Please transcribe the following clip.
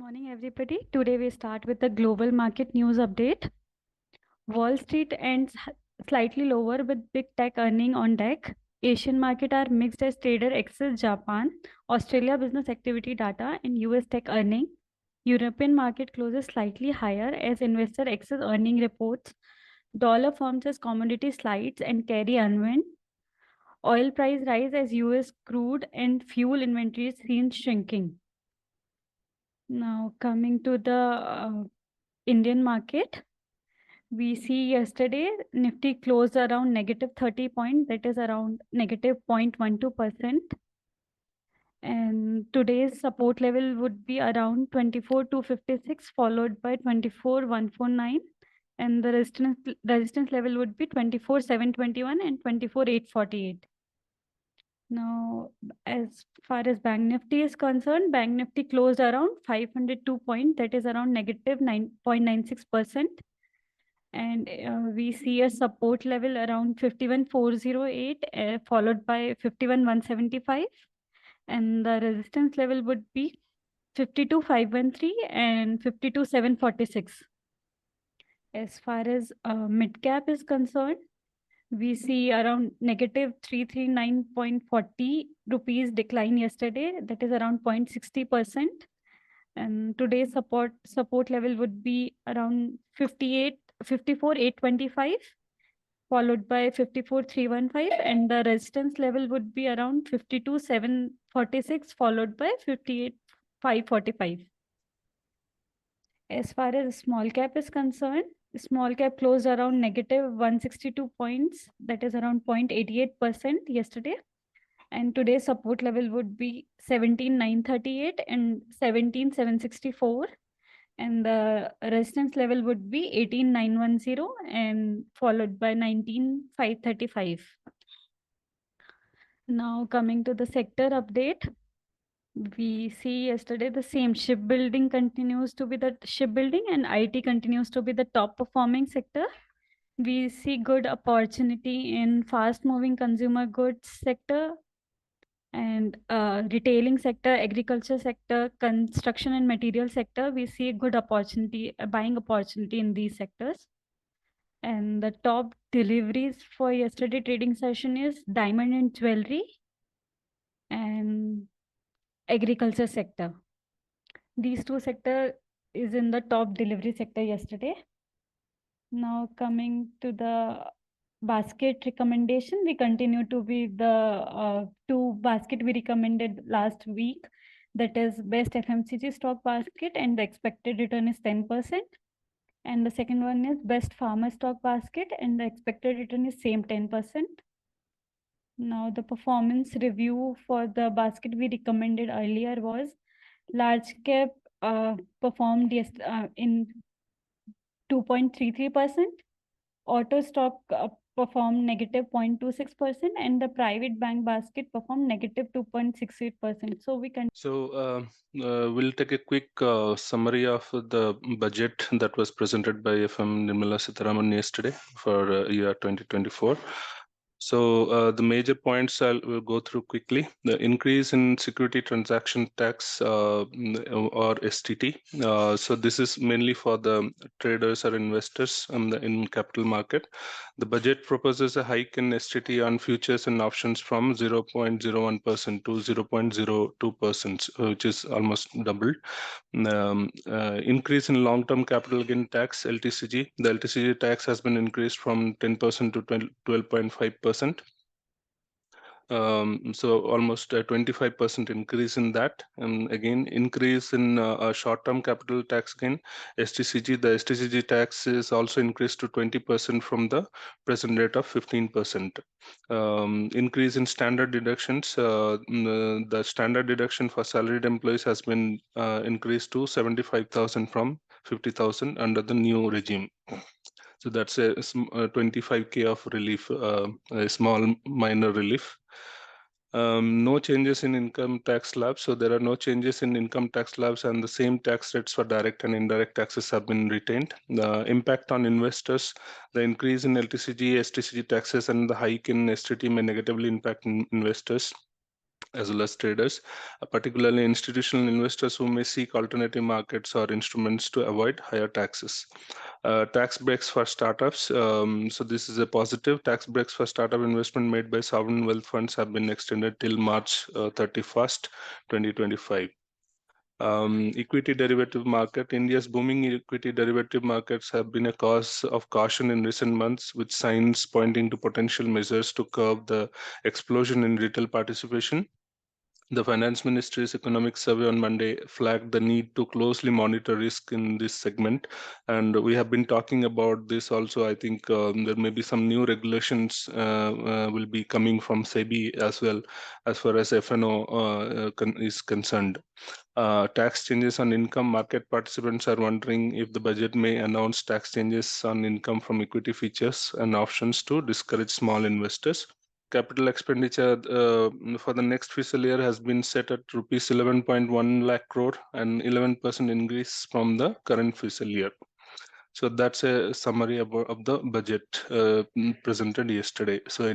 morning, everybody. Today we start with the global market news update. Wall Street ends slightly lower with big tech earning on deck. Asian market are mixed as trader access Japan, Australia business activity data, and US tech earning. European market closes slightly higher as investor access earning reports. Dollar firms as commodity slides and carry unwind. Oil price rise as US crude and fuel inventories seen shrinking. Now coming to the Indian market, we see yesterday Nifty closed around negative 30 point, that is around negative 0.12%. And today's support level would be around 24,256 followed by 24,149. And the resistance level would be 24,721 and 24,848. Now, as far as Bank Nifty is concerned, Bank Nifty closed around 502 point, that is around negative 9.96%. And we see a support level around 51,408, followed by 51,175. And the resistance level would be 52,513 and 52,746. As far as mid cap is concerned, we see around negative 339.40 rupees decline yesterday, that is around 0.60%. And today's support level would be around 54,825, followed by 54,315, and the resistance level would be around 52,746, followed by 58,545. As far as small cap is concerned, small cap closed around negative 162 points, that is around 0.88% yesterday. And today's support level would be 17,938 and 17,764. And the resistance level would be 18,910 and followed by 19,535. Now coming to the sector update, we see yesterday the same shipbuilding continues to be the shipbuilding and IT continues to be the top performing sector. We see good opportunity in fast moving consumer goods sector and retailing sector, agriculture sector, construction and material sector. We see a good opportunity, a buying opportunity in these sectors. And the top deliveries for yesterday trading session is diamond and jewelry and agriculture sector. These two sector is in the top delivery sector yesterday. Now coming to the basket recommendation, we continue to be the two basket we recommended last week. That is best FMCG stock basket and the expected return is 10%. And the second one is best farmer stock basket and the expected return is same 10%. Now the performance review for the basket we recommended earlier was large cap performed in 2.33%, auto stock performed negative 0.26%, and the private bank basket performed negative 2.68%. So we can. We'll take a quick summary of the budget that was presented by FM Nirmala Sitharaman yesterday for year 2024. So the major points will go through quickly. The increase in security transaction tax or STT. So this is mainly for the traders or investors in capital market. The budget proposes a hike in STT on futures and options from 0.01% to 0.02%, which is almost doubled. Increase in long-term capital gain tax, LTCG. The LTCG tax has been increased from 10% to 12.5%. So almost a 25% increase in that. And again, increase in short-term capital tax gain, STCG. The STCG tax is also increased to 20% from the present rate of 15%. Increase in standard deductions. The standard deduction for salaried employees has been increased to 75,000 from 50,000 under the new regime. So that's a 25K of relief, a small minor relief. No changes in income tax slabs. So there are no changes in income tax slabs, and the same tax rates for direct and indirect taxes have been retained. The impact on investors, the increase in LTCG, STCG taxes, and the hike in STT may negatively impact investors. as well as traders, particularly institutional investors who may seek alternative markets or instruments to avoid higher taxes. Tax breaks for startups. So this is a positive. Tax breaks for startup investment made by sovereign wealth funds have been extended till March 31st, 2025. Equity derivative market. India's booming equity derivative markets have been a cause of caution in recent months, with signs pointing to potential measures to curb the explosion in retail participation. The Finance Ministry's economic survey on Monday flagged the need to closely monitor risk in this segment. And we have been talking about this also. I think there may be some new regulations will be coming from SEBI as well, as far as FNO is concerned. Tax changes on income. Market participants are wondering if the budget may announce tax changes on income from equity features and options to discourage small investors. Capital expenditure for the next fiscal year has been set at rupees 11.1 lakh crore, an 11% increase from the current fiscal year. So that's a summary of the budget presented yesterday. So